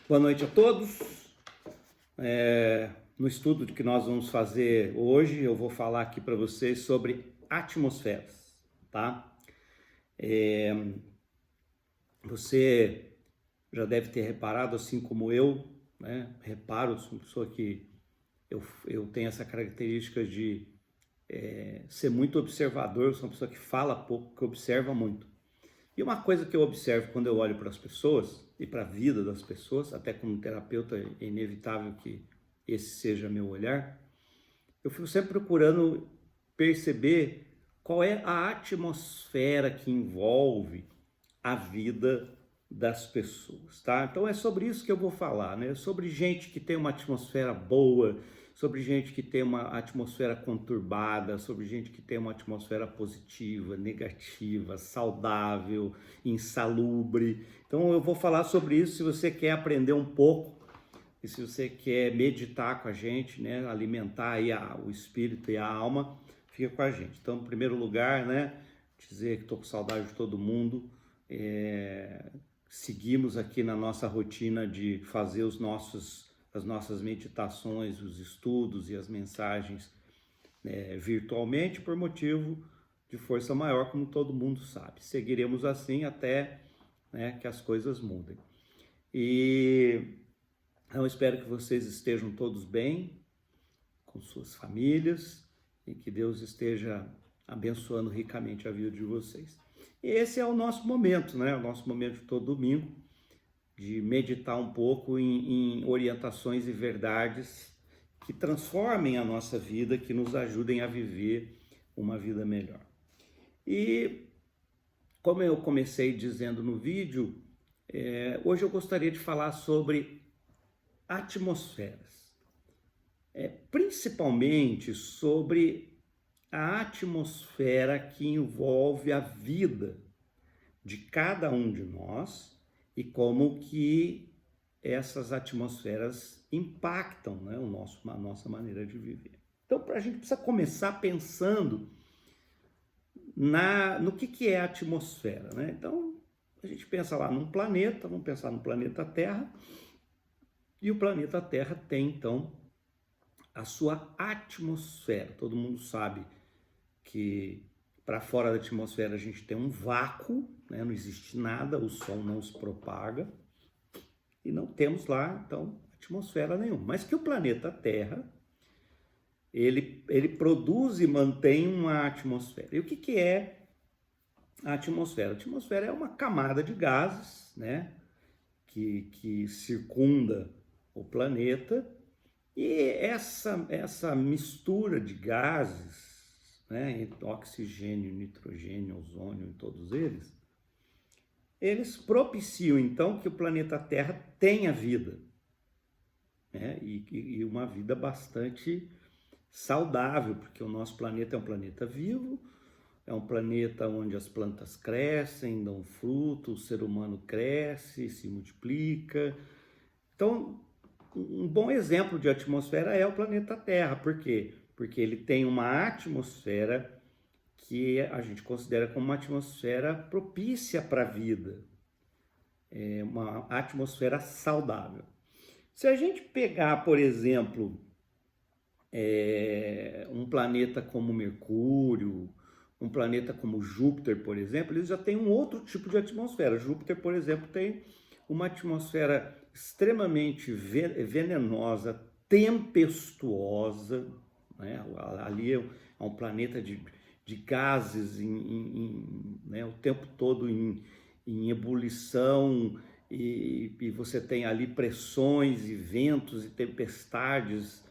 Boa noite a todos. No estudo que nós vamos fazer hoje, eu vou falar aqui para vocês sobre atmosferas, tá? Você já deve ter reparado, assim como eu, né? Reparo, sou uma pessoa que eu tenho essa característica de ser muito observador, sou uma pessoa que fala pouco, que observa muito. E uma coisa que eu observo quando eu olho para as pessoas e para a vida das pessoas, até como terapeuta é inevitável que esse seja meu olhar, eu fico sempre procurando perceber qual é a atmosfera que envolve a vida das pessoas, tá? Então é sobre isso que eu vou falar, né? Sobre gente que tem uma atmosfera boa, sobre gente que tem uma atmosfera conturbada, sobre gente que tem uma atmosfera positiva, negativa, saudável, insalubre. Então eu vou falar sobre isso. Se você quer aprender um pouco e se você quer meditar com a gente, né, alimentar aí o espírito e a alma, fica com a gente. Então, em primeiro lugar, né, dizer que estou com saudade de todo mundo. Seguimos aqui na nossa rotina de fazer as nossas meditações, os estudos e as mensagens virtualmente por motivo de força maior, como todo mundo sabe. Seguiremos assim até, né, que as coisas mudem. Então, espero que vocês estejam todos bem, com suas famílias, e que Deus esteja abençoando ricamente a vida de vocês. E esse é o nosso momento, né? O nosso momento de todo domingo, de meditar um pouco em orientações e verdades que transformem a nossa vida, que nos ajudem a viver uma vida melhor. E como eu comecei dizendo no vídeo, hoje eu gostaria de falar sobre atmosferas, principalmente sobre a atmosfera que envolve a vida de cada um de nós e como que essas atmosferas impactam, né, a nossa maneira de viver. Então, a gente precisa começar pensando no que é a atmosfera, né? Então, a gente pensa lá num planeta, vamos pensar no planeta Terra, e o planeta Terra tem, então, a sua atmosfera. Todo mundo sabe que para fora da atmosfera a gente tem um vácuo, né? Não existe nada, o som não se propaga e não temos lá, então, atmosfera nenhuma. Mas que o planeta Terra, ele produz e mantém uma atmosfera. E o que é a atmosfera? A atmosfera é uma camada de gases, né? Que circunda o planeta. E essa mistura de gases, né, entre oxigênio, nitrogênio, ozônio e todos eles propiciam então que o planeta Terra tenha vida, né, e uma vida bastante saudável, porque o nosso planeta é um planeta vivo, é um planeta onde as plantas crescem, dão fruto, o ser humano cresce, se multiplica. Então, um bom exemplo de atmosfera é o planeta Terra. Por quê? Porque ele tem uma atmosfera que a gente considera como uma atmosfera propícia para a vida, é uma atmosfera saudável. Se a gente pegar, por exemplo, um planeta como Mercúrio, um planeta como Júpiter, por exemplo, eles já têm um outro tipo de atmosfera. Júpiter, por exemplo, tem uma atmosfera extremamente venenosa, tempestuosa, né? Ali é um planeta de gases né? O tempo todo em ebulição, e você tem ali pressões e ventos e tempestades.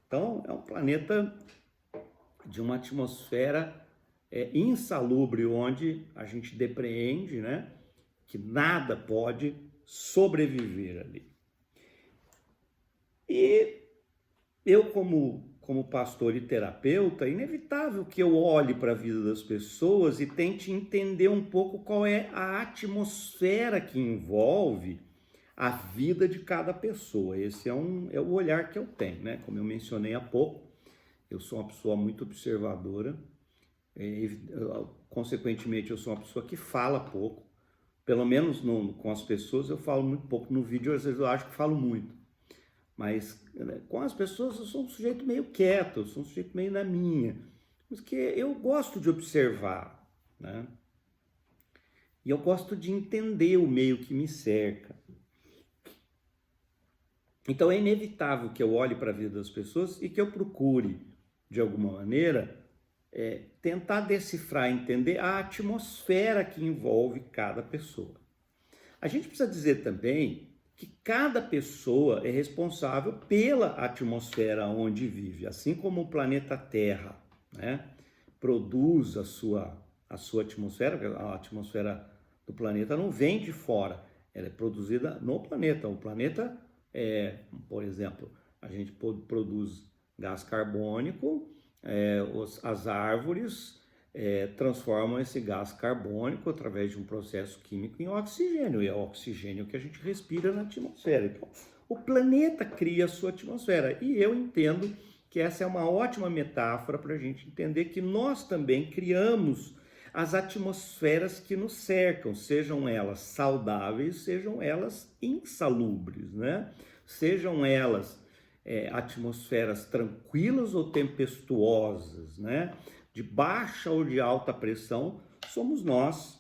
Então é um planeta de uma atmosfera insalubre, onde a gente depreende, né, que nada pode sobreviver ali. E eu, como pastor e terapeuta, é inevitável que eu olhe para a vida das pessoas e tente entender um pouco qual é a atmosfera que envolve a vida de cada pessoa. Esse é o olhar que eu tenho, né? Como eu mencionei há pouco, eu sou uma pessoa muito observadora, consequentemente eu sou uma pessoa que fala pouco, Pelo menos com as pessoas eu falo muito pouco. No vídeo às vezes eu acho que falo muito. Mas né, com as pessoas eu sou um sujeito meio quieto, eu sou um sujeito meio na minha. Porque eu gosto de observar, né? E eu gosto de entender o meio que me cerca. Então é inevitável que eu olhe para a vida das pessoas e que eu procure, de alguma maneira, tentar decifrar, entender a atmosfera que envolve cada pessoa. A gente precisa dizer também que cada pessoa é responsável pela atmosfera onde vive, assim como o planeta Terra, né, produz a sua atmosfera, porque a atmosfera do planeta não vem de fora, ela é produzida no planeta. O planeta por exemplo, a gente produz gás carbônico, as árvores transformam esse gás carbônico através de um processo químico em oxigênio, e é o oxigênio que a gente respira na atmosfera. Então, o planeta cria a sua atmosfera, e eu entendo que essa é uma ótima metáfora para a gente entender que nós também criamos as atmosferas que nos cercam, sejam elas saudáveis, sejam elas insalubres, né? Sejam elas atmosferas tranquilas ou tempestuosas, né? De baixa ou de alta pressão, somos nós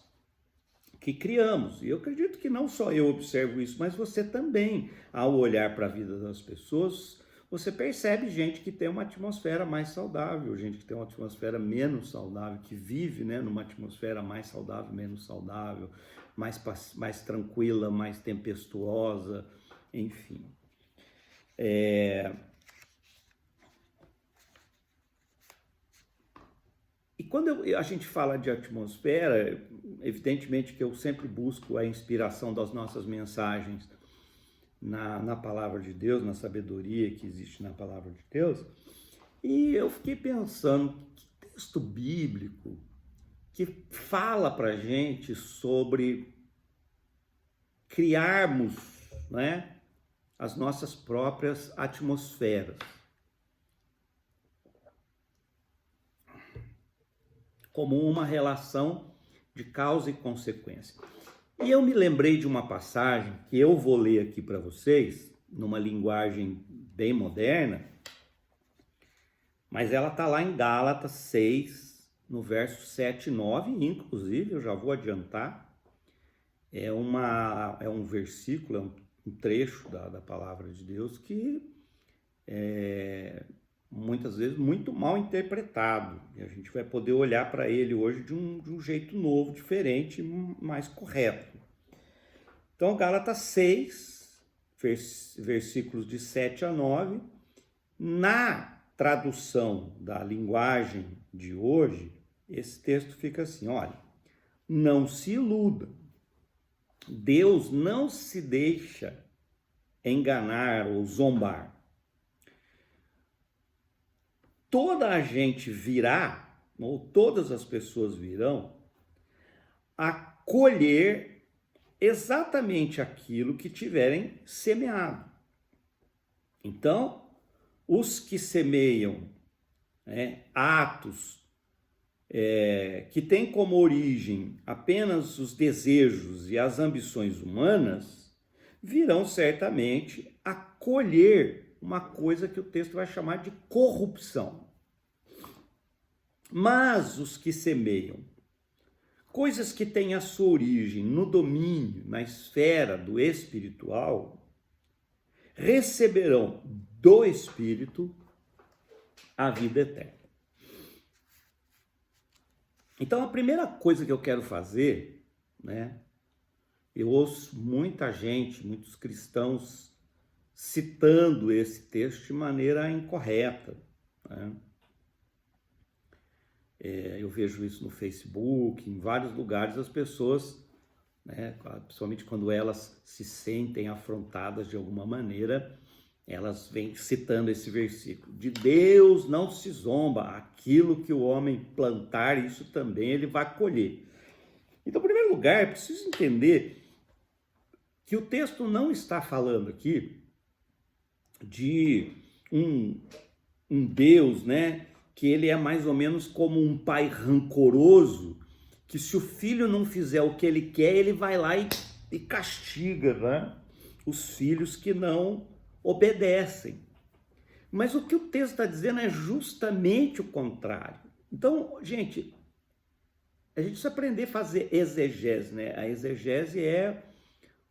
que criamos. E eu acredito que não só eu observo isso, mas você também, ao olhar para a vida das pessoas, você percebe gente que tem uma atmosfera mais saudável, gente que tem uma atmosfera menos saudável, que vive, né, numa atmosfera mais saudável, menos saudável, mais tranquila, mais tempestuosa, enfim. E quando a gente fala de atmosfera, evidentemente que eu sempre busco a inspiração das nossas mensagens na palavra de Deus, na sabedoria que existe na palavra de Deus, e eu fiquei pensando, que texto bíblico que fala pra gente sobre criarmos, né, as nossas próprias atmosferas. Como uma relação de causa e consequência. E eu me lembrei de uma passagem que eu vou ler aqui para vocês, numa linguagem bem moderna, mas ela está lá em Gálatas 6, no verso 7 e 9, inclusive, eu já vou adiantar, é um versículo, é um trecho da palavra de Deus que muitas vezes muito mal interpretado, e a gente vai poder olhar para ele hoje de um jeito novo, diferente, mais correto. Então, Gálatas 6, versículos de 7 a 9, na tradução da linguagem de hoje, esse texto fica assim, olha, não se iluda, Deus não se deixa enganar ou zombar. Toda a gente virá, ou todas as pessoas virão, a colher exatamente aquilo que tiverem semeado. Então, os que semeiam atos que têm como origem apenas os desejos e as ambições humanas, virão certamente a colher uma coisa que o texto vai chamar de corrupção. Mas os que semeiam coisas que têm a sua origem no domínio, na esfera do espiritual, receberão do Espírito a vida eterna. Então, a primeira coisa que eu quero fazer, né? Eu ouço muita gente, muitos cristãos, citando esse texto de maneira incorreta, né? Eu vejo isso no Facebook, em vários lugares, as pessoas, né, principalmente quando elas se sentem afrontadas de alguma maneira, elas vêm citando esse versículo. De Deus não se zomba, aquilo que o homem plantar, isso também ele vai colher. Então, em primeiro lugar, é preciso entender que o texto não está falando aqui de um Deus, né, que ele é mais ou menos como um pai rancoroso que se o filho não fizer o que ele quer, ele vai lá e castiga, né, os filhos que não obedecem. Mas o que o texto está dizendo é justamente o contrário. Então, gente, a gente precisa aprender a fazer exegese, né? A exegese é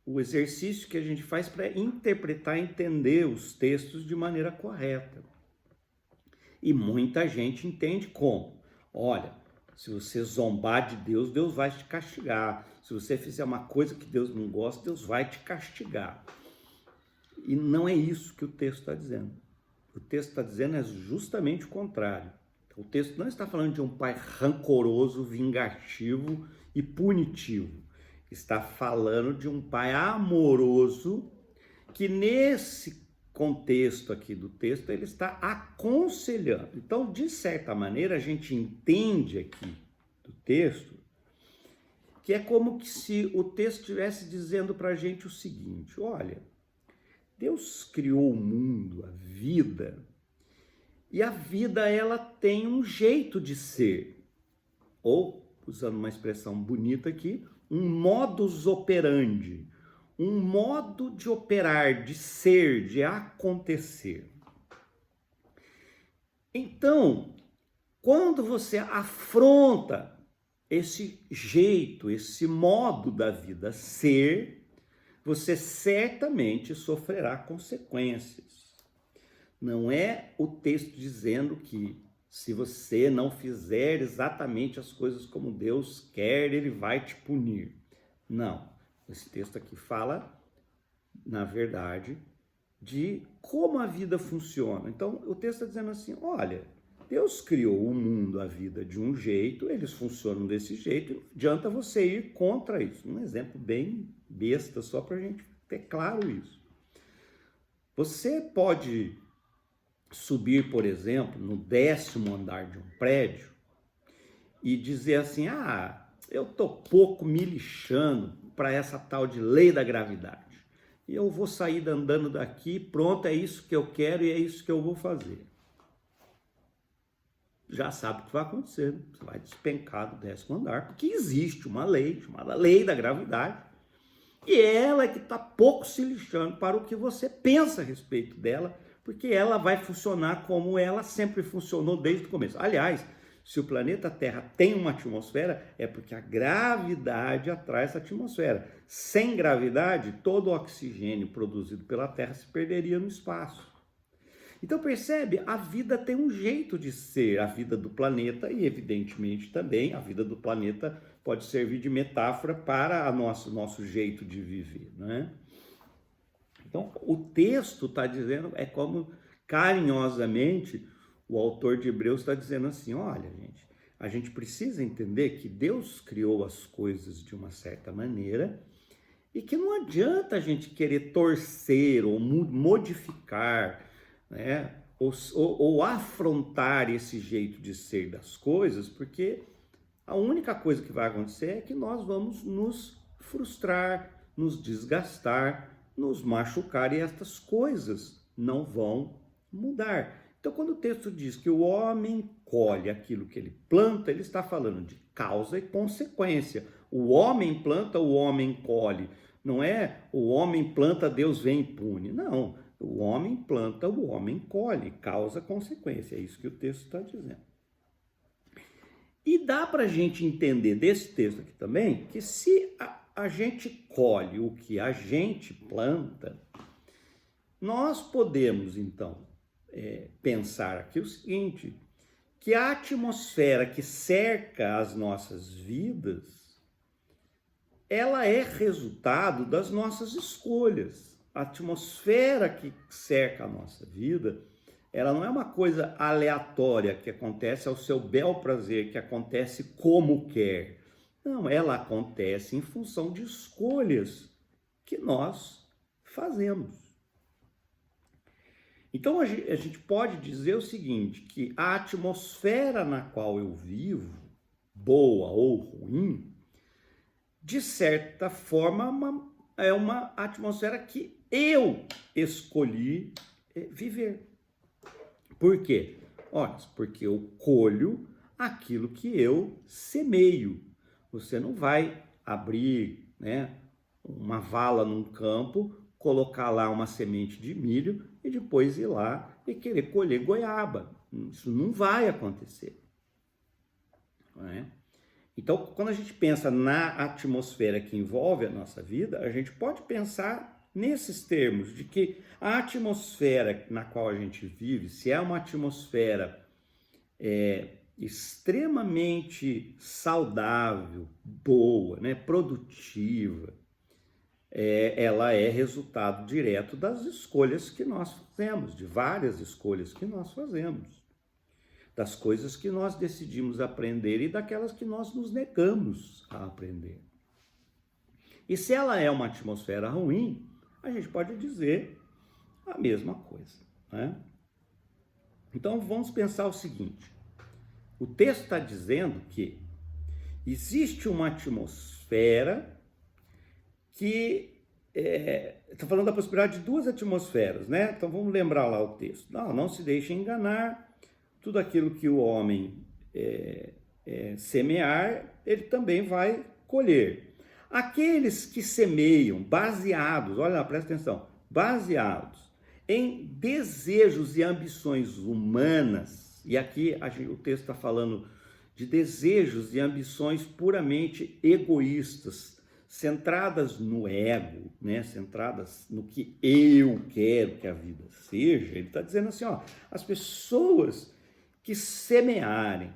o exercício que a gente faz para interpretar e entender os textos de maneira correta. E muita gente entende como? Olha, se você zombar de Deus, Deus vai te castigar. Se você fizer uma coisa que Deus não gosta, Deus vai te castigar. E não é isso que o texto está dizendo. O texto está dizendo é justamente o contrário. O texto não está falando de um pai rancoroso, vingativo e punitivo. Está falando de um pai amoroso que nesse contexto aqui do texto ele está aconselhando. Então, de certa maneira, a gente entende aqui do texto que é como que se o texto estivesse dizendo para a gente o seguinte: olha, Deus criou o mundo, a vida, e a vida ela tem um jeito de ser, ou, usando uma expressão bonita aqui, um modus operandi, um modo de operar, de ser, de acontecer. Então, quando você afronta esse jeito, esse modo da vida ser, você certamente sofrerá consequências. Não é o texto dizendo que se você não fizer exatamente as coisas como Deus quer, ele vai te punir. Não. Esse texto aqui fala, na verdade, de como a vida funciona. Então, o texto está dizendo assim, olha, Deus criou o mundo, a vida de um jeito, eles funcionam desse jeito, não adianta você ir contra isso. Um exemplo bem besta, só para a gente ter claro isso. Você pode subir, por exemplo, no 10º andar de um prédio e dizer assim, eu tô pouco me lixando para essa tal de lei da gravidade. E eu vou sair andando daqui, pronto, é isso que eu quero e é isso que eu vou fazer. Já sabe o que vai acontecer, você vai despencar do 10º andar, porque existe uma lei chamada lei da gravidade, e ela é que está pouco se lixando para o que você pensa a respeito dela, porque ela vai funcionar como ela sempre funcionou desde o começo. Aliás, se o planeta Terra tem uma atmosfera, é porque a gravidade atrai essa atmosfera. Sem gravidade, todo o oxigênio produzido pela Terra se perderia no espaço. Então percebe, a vida tem um jeito de ser, a vida do planeta, e evidentemente também a vida do planeta pode servir de metáfora para nosso jeito de viver, né? Então o texto está dizendo, é como carinhosamente o autor de Hebreus está dizendo assim, olha gente, a gente precisa entender que Deus criou as coisas de uma certa maneira e que não adianta a gente querer torcer ou modificar, né, ou afrontar esse jeito de ser das coisas, porque a única coisa que vai acontecer é que nós vamos nos frustrar, nos desgastar, nos machucar, e estas coisas não vão mudar. Então, quando o texto diz que o homem colhe aquilo que ele planta, ele está falando de causa e consequência. O homem planta, o homem colhe. Não é o homem planta, Deus vem e pune. Não. O homem planta, o homem colhe, causa, consequência. É isso que o texto está dizendo. E dá para a gente entender desse texto aqui também que se a gente colhe o que a gente planta, nós podemos, então, pensar aqui o seguinte, que a atmosfera que cerca as nossas vidas, ela é resultado das nossas escolhas. A atmosfera que cerca a nossa vida, ela não é uma coisa aleatória que acontece ao seu bel prazer, que acontece como quer. Não, ela acontece em função de escolhas que nós fazemos. Então a gente pode dizer o seguinte, que a atmosfera na qual eu vivo, boa ou ruim, de certa forma é uma atmosfera que eu escolhi viver. Por quê? Olha, porque eu colho aquilo que eu semeio. Você não vai abrir, né, uma vala num campo, colocar lá uma semente de milho e depois ir lá e querer colher goiaba. Isso não vai acontecer. Não é? Então, quando a gente pensa na atmosfera que envolve a nossa vida, a gente pode pensar nesses termos, de que a atmosfera na qual a gente vive, se é uma atmosfera extremamente saudável, boa, né, produtiva, ela é resultado direto das escolhas que nós fazemos, de várias escolhas que nós fazemos, das coisas que nós decidimos aprender e daquelas que nós nos negamos a aprender. E se ela é uma atmosfera ruim, a gente pode dizer a mesma coisa, né? Então vamos pensar o seguinte: o texto está dizendo que existe uma atmosfera que está falando da possibilidade de duas atmosferas, né? Então vamos lembrar lá o texto. Não se deixe enganar, tudo aquilo que o homem semear, ele também vai colher. Aqueles que semeiam baseados, olha lá, presta atenção, baseados em desejos e ambições humanas, e aqui o texto está falando de desejos e ambições puramente egoístas, centradas no ego, né? Centradas no que eu quero que a vida seja. Ele está dizendo assim, ó, as pessoas que semearem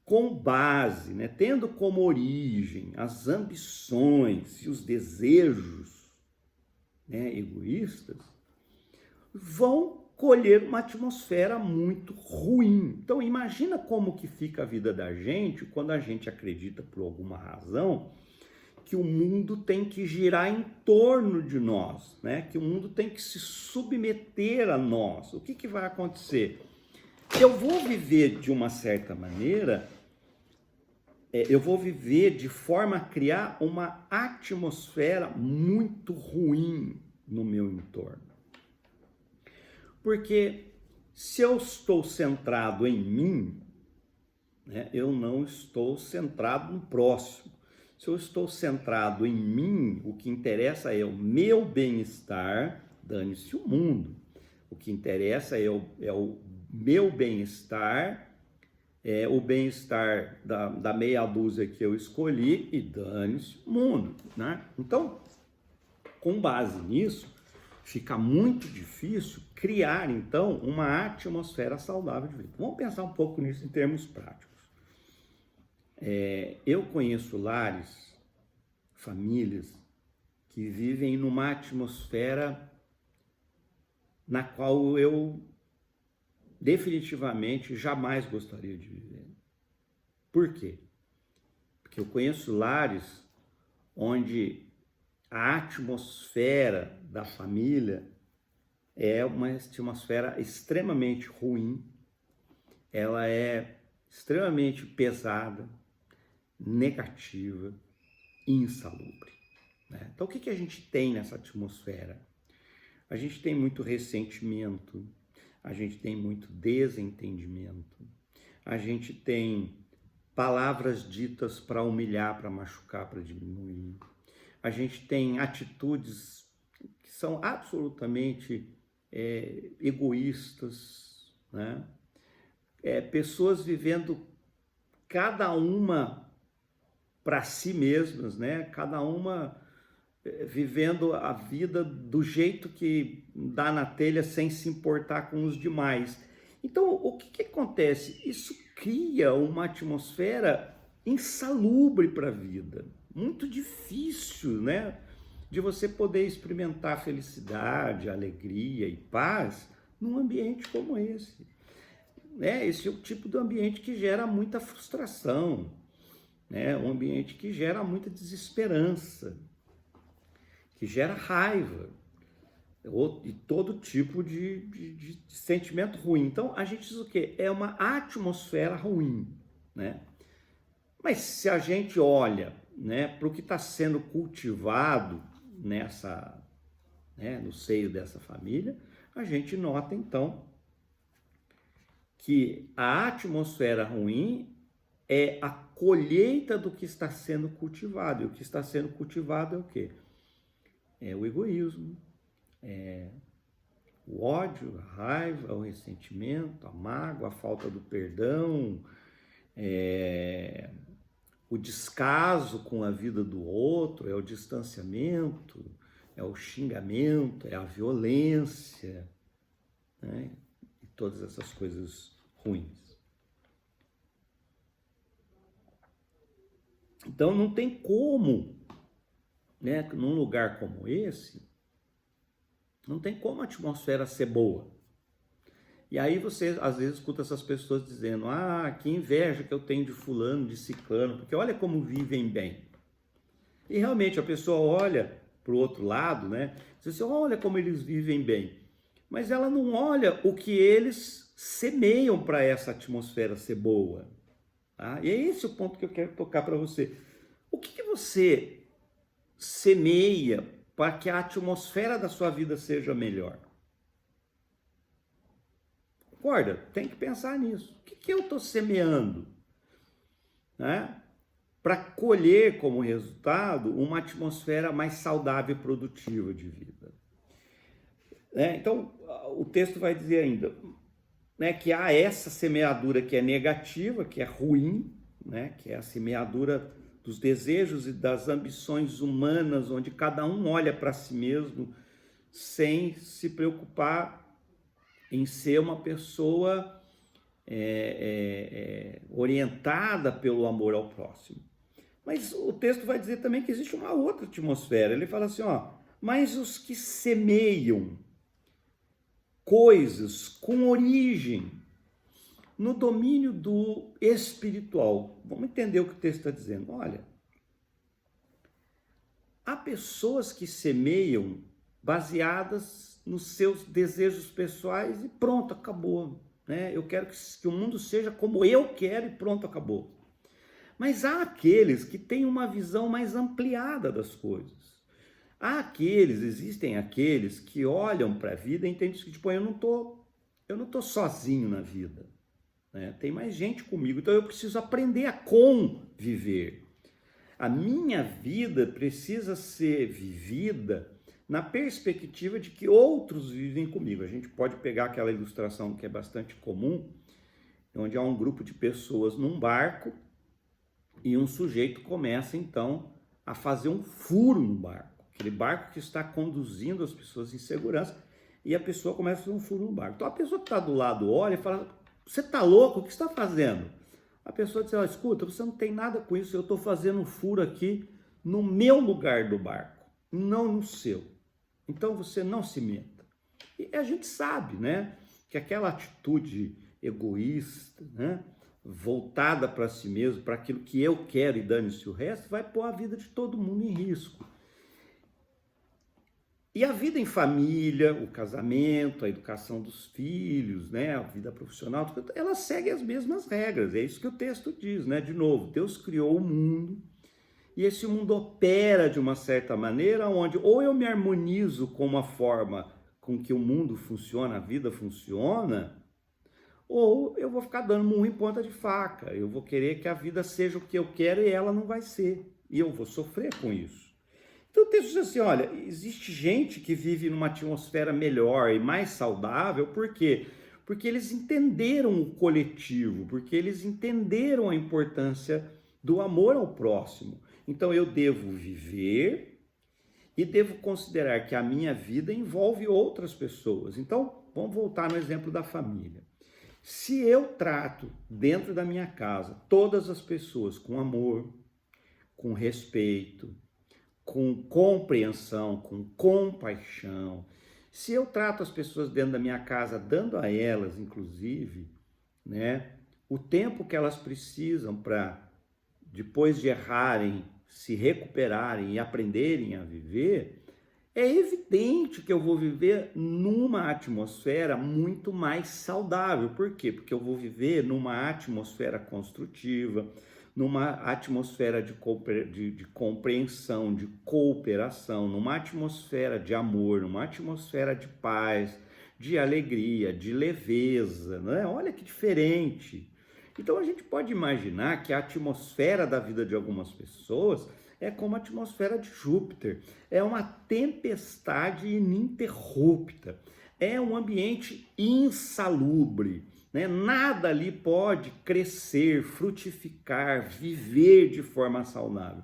com base, né, tendo como origem as ambições e os desejos, né, egoístas, vão colher uma atmosfera muito ruim. Então imagina como que fica a vida da gente quando a gente acredita por alguma razão que o mundo tem que girar em torno de nós, né? Que o mundo tem que se submeter a nós. O que vai acontecer? Eu vou viver de uma certa maneira, eu vou viver de forma a criar uma atmosfera muito ruim no meu entorno. Porque se eu estou centrado em mim, né, eu não estou centrado no próximo. Se eu estou centrado em mim, o que interessa é o meu bem-estar, dane-se o mundo. O que interessa é o meu bem-estar, o bem-estar da meia dúzia que eu escolhi e dane-se o mundo, né? Então, com base nisso, fica muito difícil criar, então, uma atmosfera saudável de vida. Vamos pensar um pouco nisso em termos práticos. Eu conheço lares, famílias, que vivem numa atmosfera na qual eu definitivamente jamais gostaria de viver. Por quê? Porque eu conheço lares onde a atmosfera da família é uma atmosfera extremamente ruim, ela é extremamente pesada, negativa, insalubre, né? Então o que a gente tem nessa atmosfera? A gente tem muito ressentimento, a gente tem muito desentendimento, a gente tem palavras ditas para humilhar, para machucar, para diminuir, a gente tem atitudes que são absolutamente egoístas, né? Pessoas vivendo cada uma para si mesmas, né? Cada uma vivendo a vida do jeito que dá na telha, sem se importar com os demais. Então, o que acontece? Isso cria uma atmosfera insalubre para a vida, muito difícil, né? De você poder experimentar felicidade, alegria e paz num ambiente como esse. Esse é o tipo de ambiente que gera muita frustração, né? Um ambiente que gera muita desesperança, que gera raiva e todo tipo de sentimento ruim. Então a gente diz o quê? É uma atmosfera ruim, né? Mas se a gente olha, né, para o que está sendo cultivado no seio dessa família, a gente nota então que a atmosfera ruim é a colheita do que está sendo cultivado. E o que está sendo cultivado é o quê? É o egoísmo, é o ódio, a raiva, o ressentimento, a mágoa, a falta do perdão, o descaso com a vida do outro, é o distanciamento, é o xingamento, é a violência, né? E todas essas coisas ruins. Então não tem como, né, num lugar como esse, não tem como a atmosfera ser boa. E aí você às vezes escuta essas pessoas dizendo: ah, que inveja que eu tenho de fulano, de ciclano, porque olha como vivem bem. E realmente a pessoa olha para o outro lado, né? Diz assim: olha como eles vivem bem. Mas ela não olha o que eles semeiam para essa atmosfera ser boa. Tá? E é esse o ponto que eu quero tocar para você. O que você semeia para que a atmosfera da sua vida seja melhor? Concorda? Tem que pensar nisso. O que eu estou semeando, né? Para colher como resultado uma atmosfera mais saudável e produtiva de vida. Então, o texto vai dizer ainda, né, que há essa semeadura que é negativa, que é ruim, né, que é a semeadura dos desejos e das ambições humanas, onde cada um olha para si mesmo sem se preocupar em ser uma pessoa orientada pelo amor ao próximo. Mas o texto vai dizer também que existe uma outra atmosfera. Ele fala assim, mas os que semeiam coisas com origem no domínio do espiritual. Vamos entender o que o texto está dizendo. Olha, há pessoas que semeiam baseadas nos seus desejos pessoais e pronto, acabou. Né? Eu quero que o mundo seja como eu quero e pronto, acabou. Mas há aqueles que têm uma visão mais ampliada das coisas. Existem aqueles que olham para a vida e entendem que, tipo, eu não tô sozinho na vida, né? Tem mais gente comigo, então eu preciso aprender a conviver. A minha vida precisa ser vivida na perspectiva de que outros vivem comigo. A gente pode pegar aquela ilustração que é bastante comum, onde há um grupo de pessoas num barco e um sujeito começa, então, a fazer um furo no barco. Aquele barco que está conduzindo as pessoas em segurança, e a pessoa começa a fazer um furo no barco. Então a pessoa que está do lado olha e fala: você está louco? O que você está fazendo? A pessoa diz: escuta, você não tem nada com isso, eu estou fazendo um furo aqui no meu lugar do barco, não no seu. Então você não se meta. E a gente sabe, né, que aquela atitude egoísta, né, voltada para si mesmo, para aquilo que eu quero e dane-se o resto, vai pôr a vida de todo mundo em risco. E a vida em família, o casamento, a educação dos filhos, né, a vida profissional, ela segue as mesmas regras. É isso que o texto diz, né? De novo, Deus criou o mundo e esse mundo opera de uma certa maneira onde ou eu me harmonizo com uma forma com que o mundo funciona, a vida funciona, ou eu vou ficar dando murro em ponta de faca. Eu vou querer que a vida seja o que eu quero e ela não vai ser. E eu vou sofrer com isso. Então o texto diz assim, olha, existe gente que vive numa atmosfera melhor e mais saudável, por quê? Porque eles entenderam o coletivo, porque eles entenderam a importância do amor ao próximo. Então eu devo viver e devo considerar que a minha vida envolve outras pessoas. Então vamos voltar no exemplo da família. Se eu trato dentro da minha casa todas as pessoas com amor, com respeito, com compreensão, com compaixão, se eu trato as pessoas dentro da minha casa, dando a elas, inclusive, né, o tempo que elas precisam para, depois de errarem, se recuperarem e aprenderem a viver, é evidente que eu vou viver numa atmosfera muito mais saudável. Por quê? Porque eu vou viver numa atmosfera construtiva, numa atmosfera de compreensão, de cooperação, numa atmosfera de amor, numa atmosfera de paz, de alegria, de leveza, né? Olha que diferente. Então a gente pode imaginar que a atmosfera da vida de algumas pessoas é como a atmosfera de Júpiter, é uma tempestade ininterrupta, é um ambiente insalubre, né? Nada ali pode crescer, frutificar, viver de forma saudável.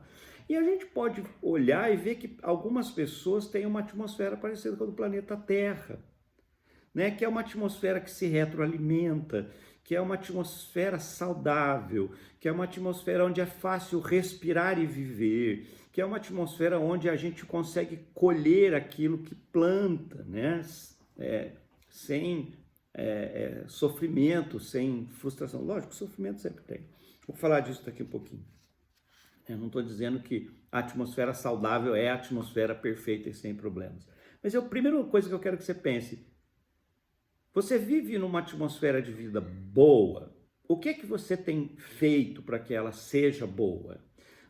E a gente pode olhar e ver que algumas pessoas têm uma atmosfera parecida com a do planeta Terra, né? Que é uma atmosfera que se retroalimenta, que é uma atmosfera saudável, que é uma atmosfera onde é fácil respirar e viver, que é uma atmosfera onde a gente consegue colher aquilo que planta, né? Sem sofrimento, sem frustração. Lógico, sofrimento sempre tem. Vou falar disso daqui um pouquinho. Eu não estou dizendo que a atmosfera saudável é a atmosfera perfeita e sem problemas. Mas a primeira coisa que eu quero que você pense: você vive numa atmosfera de vida boa? O que é que você tem feito para que ela seja boa?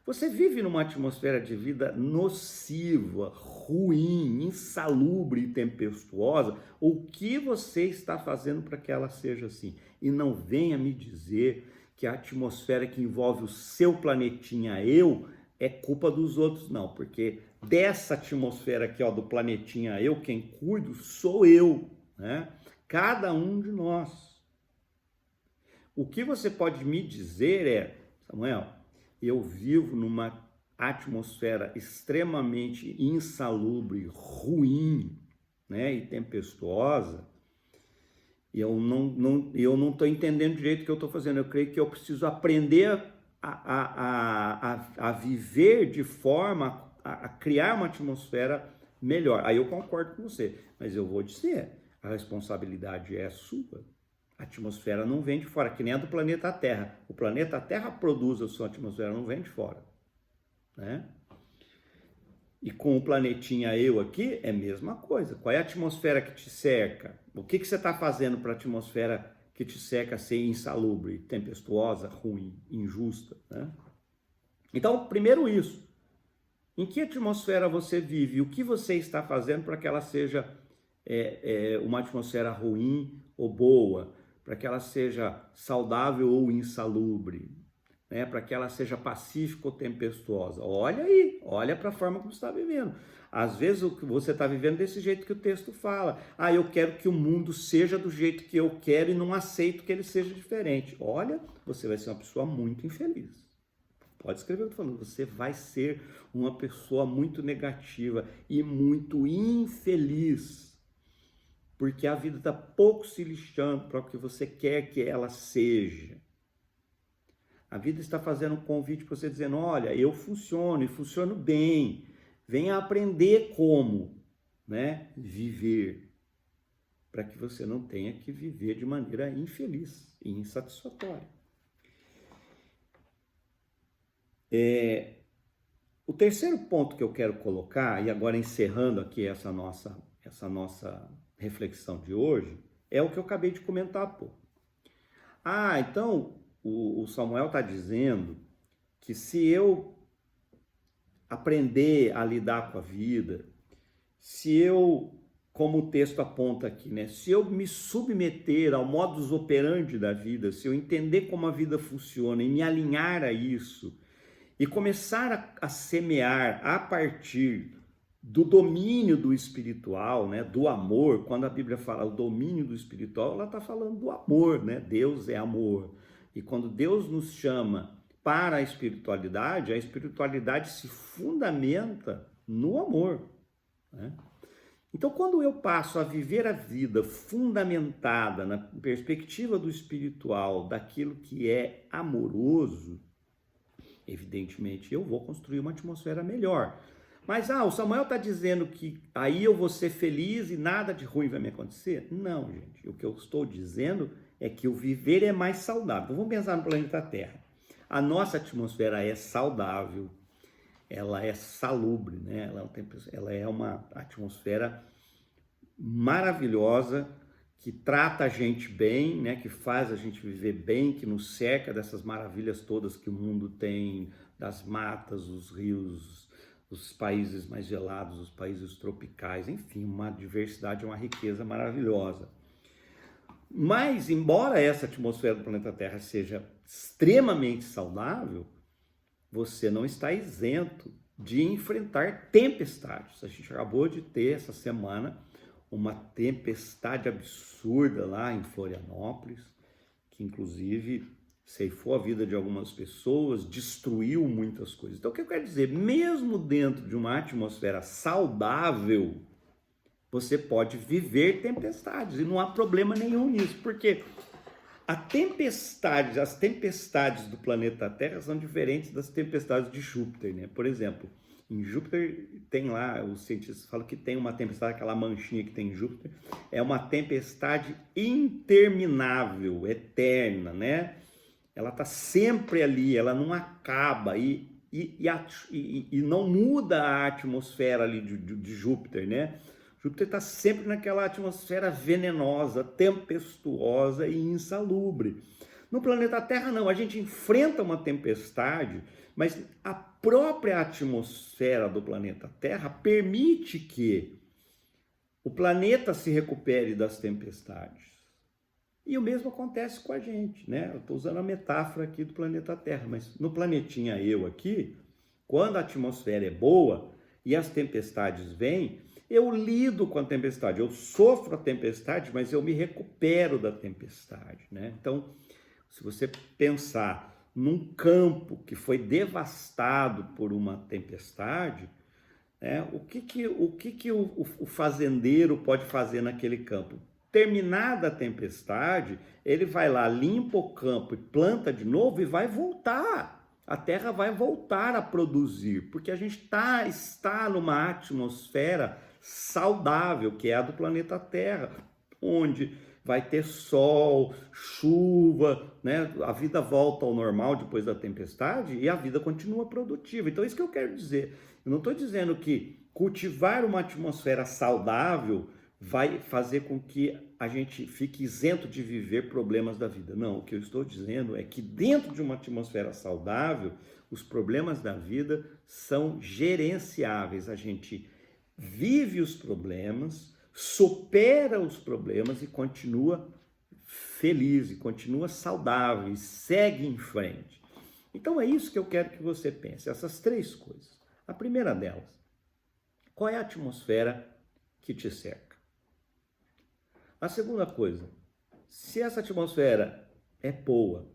Você vive numa atmosfera de vida nociva, ruim, insalubre e tempestuosa? O que você está fazendo para que ela seja assim? E não venha me dizer que a atmosfera que envolve o seu planetinha eu é culpa dos outros, não, porque dessa atmosfera aqui, ó, do planetinha eu, quem cuido sou eu, né? Cada um de nós. O que você pode me dizer é: Samuel, eu vivo numa atmosfera extremamente insalubre, ruim, né, e tempestuosa, e eu não estou entendendo direito o que eu estou fazendo. Eu creio que eu preciso aprender a viver de forma a criar uma atmosfera melhor. Aí eu concordo com você, mas eu vou dizer, a responsabilidade é sua. A atmosfera não vem de fora, que nem a do planeta Terra. O planeta Terra produz a sua atmosfera, não vem de fora, né? E com o planetinha eu aqui, é a mesma coisa. Qual é a atmosfera que te cerca? O que você está fazendo para a atmosfera que te cerca ser insalubre, tempestuosa, ruim, injusta, né? Então, primeiro isso. Em que atmosfera você vive? O que você está fazendo para que ela seja uma atmosfera ruim ou boa? Para que ela seja saudável ou insalubre? Né, para que ela seja pacífica ou tempestuosa. Olha aí, olha para a forma como você está vivendo. Às vezes o que você está vivendo desse jeito que o texto fala. Ah, eu quero que o mundo seja do jeito que eu quero e não aceito que ele seja diferente. Olha, você vai ser uma pessoa muito infeliz. Pode escrever o que eu estou falando. Você vai ser uma pessoa muito negativa e muito infeliz. Porque a vida está pouco se lixando para o que você quer que ela seja. A vida está fazendo um convite para você, dizendo: olha, eu funciono e funciono bem. Venha aprender como, né, viver, para que você não tenha que viver de maneira infeliz e insatisfatória. O terceiro ponto que eu quero colocar, e agora encerrando aqui essa nossa reflexão de hoje, é o que eu acabei de comentar há pouco. Ah, então o Samuel está dizendo que se eu aprender a lidar com a vida, se eu, como o texto aponta aqui, né, se eu me submeter ao modus operandi da vida, se eu entender como a vida funciona e me alinhar a isso, e começar a semear a partir do domínio do espiritual, né, do amor. Quando a Bíblia fala o domínio do espiritual, ela está falando do amor, né? Deus é amor. E quando Deus nos chama para a espiritualidade se fundamenta no amor, né? Então, quando eu passo a viver a vida fundamentada na perspectiva do espiritual, daquilo que é amoroso, evidentemente eu vou construir uma atmosfera melhor. Mas, o Samuel está dizendo que aí eu vou ser feliz e nada de ruim vai me acontecer? Não, gente. O que eu estou dizendo é que o viver é mais saudável. Então, vamos pensar no planeta Terra. A nossa atmosfera é saudável, ela é salubre, né? Ela é uma atmosfera maravilhosa, que trata a gente bem, né? Que faz a gente viver bem, que nos cerca dessas maravilhas todas que o mundo tem, das matas, os rios, os países mais gelados, os países tropicais, enfim, uma diversidade, uma riqueza maravilhosa. Mas, embora essa atmosfera do planeta Terra seja extremamente saudável, você não está isento de enfrentar tempestades. A gente acabou de ter essa semana uma tempestade absurda lá em Florianópolis, que inclusive ceifou a vida de algumas pessoas, destruiu muitas coisas. Então, o que eu quero dizer? Mesmo dentro de uma atmosfera saudável, você pode viver tempestades e não há problema nenhum nisso, porque as tempestades do planeta Terra são diferentes das tempestades de Júpiter, né? Por exemplo, em Júpiter tem lá, os cientistas falam que tem uma tempestade, aquela manchinha que tem em Júpiter, é uma tempestade interminável, eterna, né? Ela está sempre ali, ela não acaba e não muda a atmosfera ali de Júpiter, né? Júpiter está sempre naquela atmosfera venenosa, tempestuosa e insalubre. No planeta Terra não, a gente enfrenta uma tempestade, mas a própria atmosfera do planeta Terra permite que o planeta se recupere das tempestades. E o mesmo acontece com a gente, né? Eu estou usando a metáfora aqui do planeta Terra, mas no planetinha eu aqui, quando a atmosfera é boa e as tempestades vêm, eu lido com a tempestade, eu sofro a tempestade, mas eu me recupero da tempestade, né? Então, se você pensar num campo que foi devastado por uma tempestade, né, o que o fazendeiro pode fazer naquele campo? Terminada a tempestade, ele vai lá, limpa o campo e planta de novo e vai voltar. A terra vai voltar a produzir, porque a gente está numa atmosfera saudável, que é a do planeta Terra, onde vai ter sol, chuva, né? A vida volta ao normal depois da tempestade e a vida continua produtiva. Então, é isso que eu quero dizer. Eu não estou dizendo que cultivar uma atmosfera saudável vai fazer com que a gente fique isento de viver problemas da vida. Não, o que eu estou dizendo é que dentro de uma atmosfera saudável, os problemas da vida são gerenciáveis. A gente vive os problemas, supera os problemas e continua feliz, e continua saudável, e segue em frente. Então é isso que eu quero que você pense, essas três coisas. A primeira delas, qual é a atmosfera que te cerca? A segunda coisa, se essa atmosfera é boa,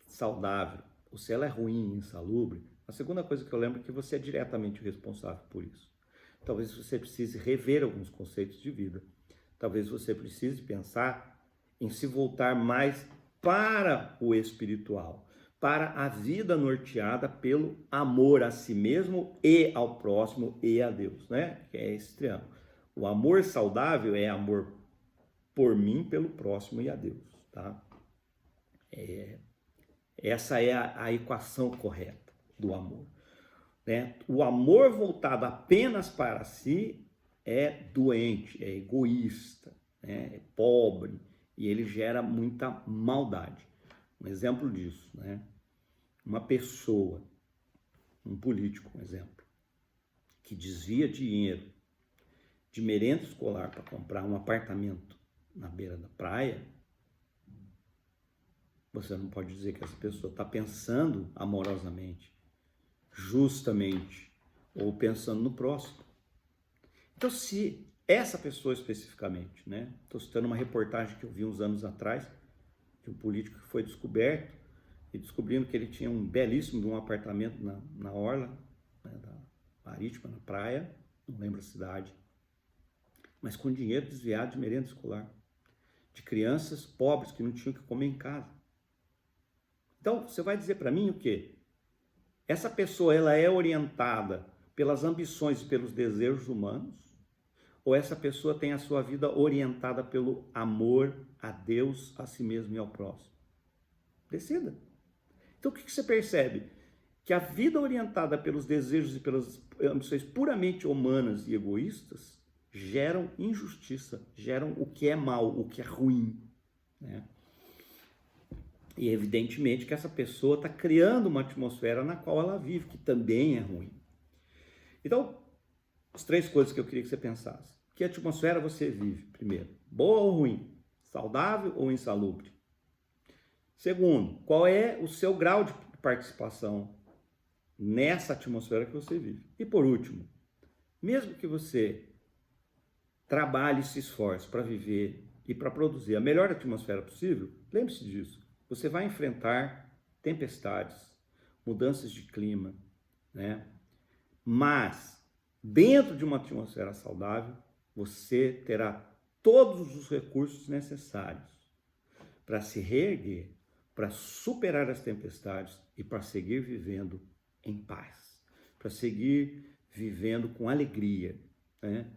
saudável, ou se ela é ruim, insalubre, a segunda coisa que eu lembro é que você é diretamente responsável por isso. Talvez você precise rever alguns conceitos de vida. Talvez você precise pensar em se voltar mais para o espiritual, para a vida norteada pelo amor a si mesmo e ao próximo e a Deus, né? Que é esse triângulo. O amor saudável é amor por mim, pelo próximo e a Deus, tá? Essa é a equação correta do amor, né? O amor voltado apenas para si é doente, é egoísta, né? É pobre e ele gera muita maldade. Um exemplo disso, né? Uma pessoa, um político, um exemplo, que desvia dinheiro de merenda escolar para comprar um apartamento na beira da praia, você não pode dizer que essa pessoa está pensando amorosamente, justamente, ou pensando no próximo. Então, se essa pessoa especificamente, né? Estou citando uma reportagem que eu vi uns anos atrás, de um político que foi descoberto, e descobrindo que ele tinha um belíssimo apartamento na orla, né, da Marítima, na praia, não lembro a cidade, mas com dinheiro desviado de merenda escolar, de crianças pobres que não tinham o que comer em casa. Então, você vai dizer para mim o quê? Essa pessoa, ela é orientada pelas ambições e pelos desejos humanos? Ou essa pessoa tem a sua vida orientada pelo amor a Deus, a si mesmo e ao próximo? Decida. Então, o que você percebe? Que a vida orientada pelos desejos e pelas ambições puramente humanas e egoístas geram injustiça, geram o que é mal, o que é ruim, né? E evidentemente que essa pessoa está criando uma atmosfera na qual ela vive, que também é ruim. Então, as três coisas que eu queria que você pensasse. Que atmosfera você vive, primeiro? Boa ou ruim? saudável ou insalubre? Segundo, qual é o seu grau de participação nessa atmosfera que você vive? E por último, mesmo que você trabalhe e se esforce para viver e para produzir a melhor atmosfera possível, lembre-se disso, você vai enfrentar tempestades, mudanças de clima, né? Mas, dentro de uma atmosfera saudável, você terá todos os recursos necessários para se reerguer, para superar as tempestades e para seguir vivendo em paz, para seguir vivendo com alegria, né?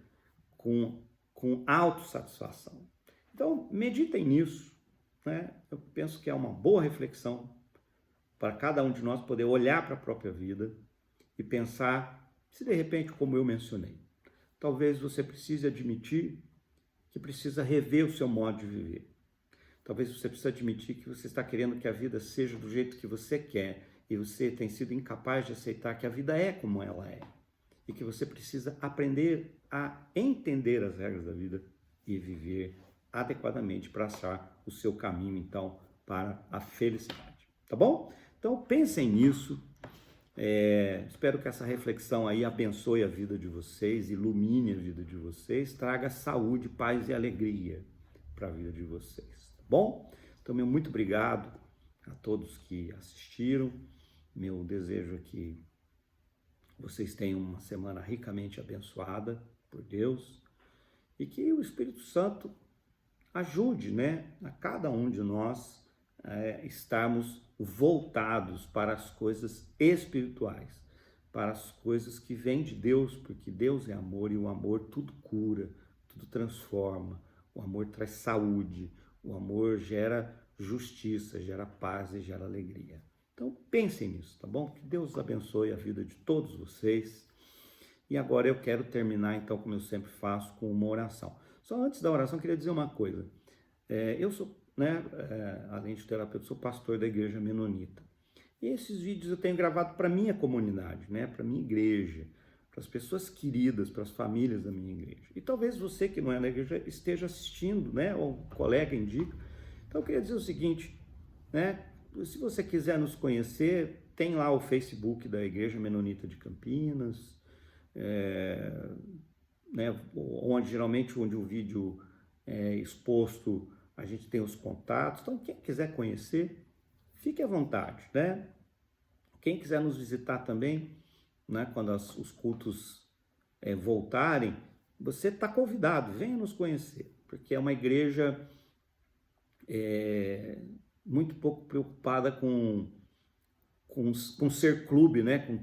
com autossatisfação. Então, meditem nisso, né? Eu penso que é uma boa reflexão para cada um de nós poder olhar para a própria vida e pensar se de repente, como eu mencionei, talvez você precise admitir que precisa rever o seu modo de viver. Talvez você precise admitir que você está querendo que a vida seja do jeito que você quer e você tem sido incapaz de aceitar que a vida é como ela é e que você precisa aprender a entender as regras da vida e viver adequadamente para achar o seu caminho, então, para a felicidade. Tá bom? Então, pensem nisso. Espero que essa reflexão aí abençoe a vida de vocês, ilumine a vida de vocês, traga saúde, paz e alegria para a vida de vocês, tá bom? Então, meu muito obrigado a todos que assistiram. Meu desejo é que vocês tenham uma semana ricamente abençoada por Deus e que o Espírito Santo ajude, né, a cada um de nós estarmos voltados para as coisas espirituais, para as coisas que vêm de Deus, porque Deus é amor e o amor tudo cura, tudo transforma, o amor traz saúde, o amor gera justiça, gera paz e gera alegria. Então pensem nisso, tá bom? Que Deus abençoe a vida de todos vocês. E agora eu quero terminar então, como eu sempre faço, com uma oração. Só antes da oração, eu queria dizer uma coisa. Eu sou, além de terapeuta, sou pastor da Igreja Menonita. E esses vídeos eu tenho gravado para a minha comunidade, né, para a minha igreja, para as pessoas queridas, para as famílias da minha igreja. E talvez você que não é da igreja esteja assistindo, né, ou um colega indica. Então eu queria dizer o seguinte, né, se você quiser nos conhecer, tem lá o Facebook da Igreja Menonita de Campinas, onde o vídeo é exposto, a gente tem os contatos. Então, quem quiser conhecer, fique à vontade, né? Quem quiser nos visitar também, né, quando os cultos voltarem, você está convidado, venha nos conhecer, porque é uma igreja muito pouco preocupada com ser clube, né, com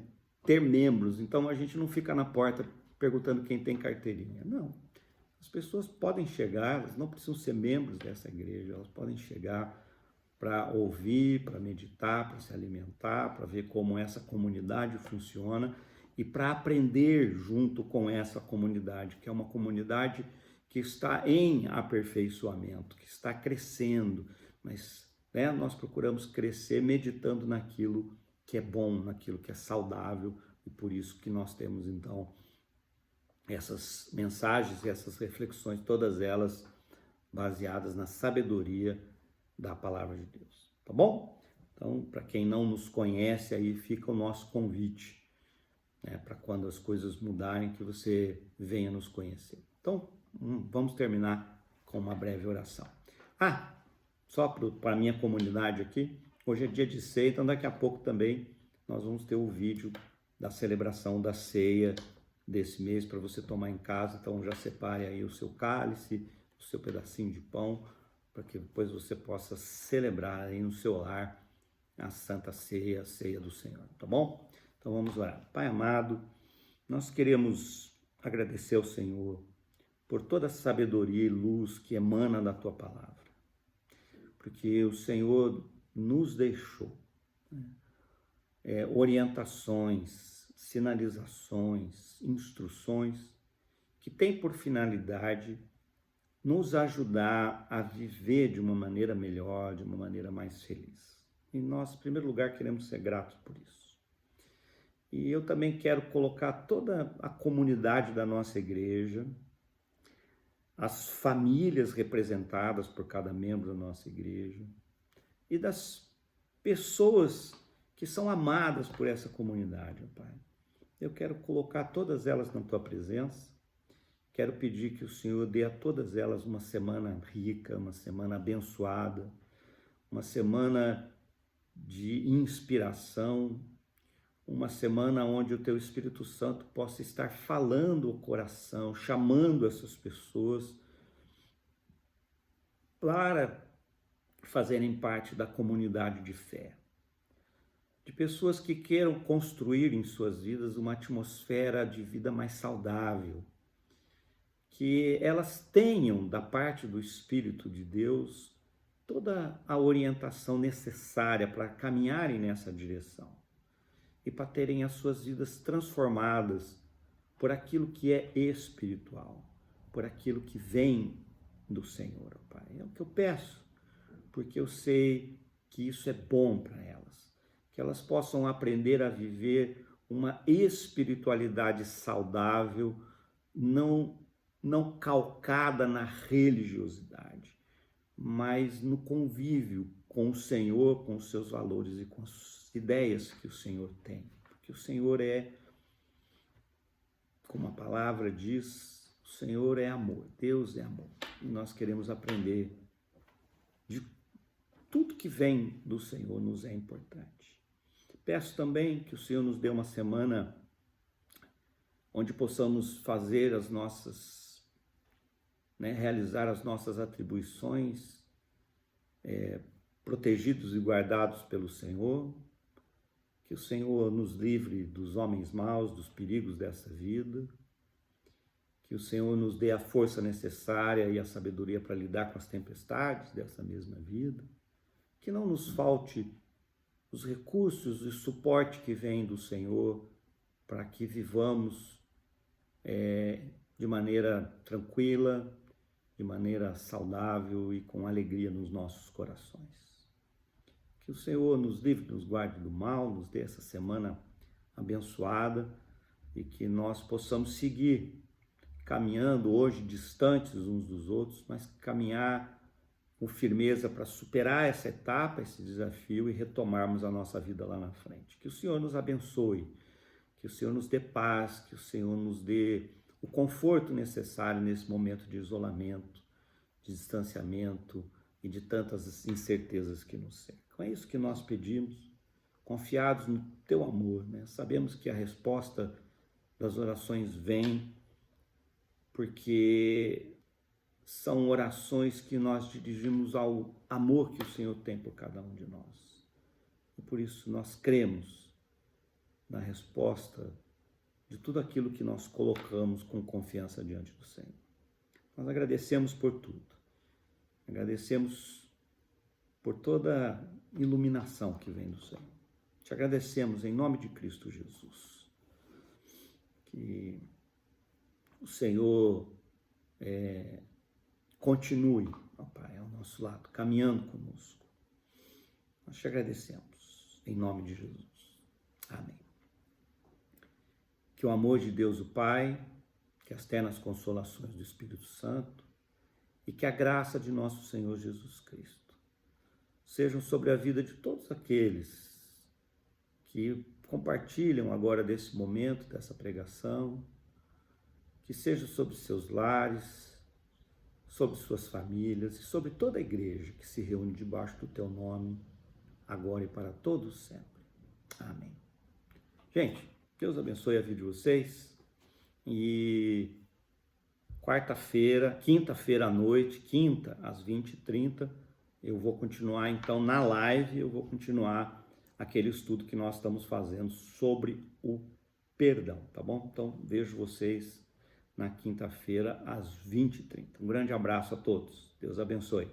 ter membros. Então, a gente não fica na porta perguntando quem tem carteirinha. Não. As pessoas podem chegar, elas não precisam ser membros dessa igreja, elas podem chegar para ouvir, para meditar, para se alimentar, para ver como essa comunidade funciona e para aprender junto com essa comunidade, que é uma comunidade que está em aperfeiçoamento, que está crescendo, mas nós procuramos crescer meditando naquilo que é bom, naquilo que é saudável, e por isso que nós temos então essas mensagens e essas reflexões, todas elas baseadas na sabedoria da palavra de Deus, tá bom? Então, para quem não nos conhece, aí fica o nosso convite, né, para quando as coisas mudarem, que você venha nos conhecer. Então, vamos terminar com uma breve oração. Só para a minha comunidade aqui, hoje é dia de ceia, então daqui a pouco também nós vamos ter o vídeo da celebração da ceia desse mês para você tomar em casa. Então já separe aí o seu cálice, o seu pedacinho de pão, para que depois você possa celebrar aí no seu lar a Santa Ceia, a ceia do Senhor, tá bom? Então vamos orar. Pai amado, nós queremos agradecer ao Senhor por toda a sabedoria e luz que emana da Tua palavra, porque o Senhor nos deixou orientações, sinalizações, instruções que têm por finalidade nos ajudar a viver de uma maneira melhor, de uma maneira mais feliz. E nós, em primeiro lugar, queremos ser gratos por isso. E eu também quero colocar toda a comunidade da nossa igreja as famílias representadas por cada membro da nossa igreja e das pessoas que são amadas por essa comunidade, ó Pai. Eu quero colocar todas elas na Tua presença. Quero pedir que o Senhor dê a todas elas uma semana rica, uma semana abençoada, uma semana de inspiração, uma semana onde o Teu Espírito Santo possa estar falando o coração, chamando essas pessoas para fazerem parte da comunidade de fé. De pessoas que queiram construir em suas vidas uma atmosfera de vida mais saudável, que elas tenham da parte do Espírito de Deus toda a orientação necessária para caminharem nessa direção e para terem as suas vidas transformadas por aquilo que é espiritual, por aquilo que vem do Senhor, ó Pai. É o que eu peço, porque eu sei que isso é bom para elas, que elas possam aprender a viver uma espiritualidade saudável, não calcada na religiosidade, mas no convívio com o Senhor, com os seus valores e com as ideias que o Senhor tem. Porque o Senhor é, como a palavra diz, o Senhor é amor, Deus é amor. E nós queremos aprender de tudo que vem do Senhor, nos é importante. Peço também que o Senhor nos dê uma semana onde possamos fazer as nossas, realizar as nossas atribuições, protegidos e guardados pelo Senhor, que o Senhor nos livre dos homens maus, dos perigos dessa vida, que o Senhor nos dê a força necessária e a sabedoria para lidar com as tempestades dessa mesma vida, que não nos falte os recursos e suporte que vem do Senhor para que vivamos de maneira tranquila, de maneira saudável e com alegria nos nossos corações. Que o Senhor nos livre, nos guarde do mal, nos dê essa semana abençoada e que nós possamos seguir caminhando hoje distantes uns dos outros, mas caminhar com firmeza para superar essa etapa, esse desafio e retomarmos a nossa vida lá na frente. Que o Senhor nos abençoe, que o Senhor nos dê paz, que o Senhor nos dê o conforto necessário nesse momento de isolamento, de distanciamento e de tantas incertezas que nos cercam. É isso que nós pedimos, confiados no Teu amor, né? Sabemos que a resposta das orações vem porque são orações que nós dirigimos ao amor que o Senhor tem por cada um de nós. E por isso nós cremos na resposta de tudo aquilo que nós colocamos com confiança diante do Senhor. Nós agradecemos por tudo. Agradecemos por toda a iluminação que vem do Senhor. Te agradecemos em nome de Cristo Jesus. Que o Senhor continue, ó Pai, ao nosso lado, caminhando conosco. Nós te agradecemos em nome de Jesus. Amém. Que o amor de Deus o Pai, que as ternas consolações do Espírito Santo e que a graça de nosso Senhor Jesus Cristo sejam sobre a vida de todos aqueles que compartilham agora desse momento, dessa pregação, que seja sobre seus lares, sobre suas famílias e sobre toda a igreja que se reúne debaixo do Teu nome, agora e para todos sempre. Amém. Gente, Deus abençoe a vida de vocês e quinta-feira à noite, quinta às 20h30, eu vou continuar então na live, eu vou continuar aquele estudo que nós estamos fazendo sobre o perdão, tá bom? Então vejo vocês na quinta-feira às 20h30. Um grande abraço a todos, Deus abençoe.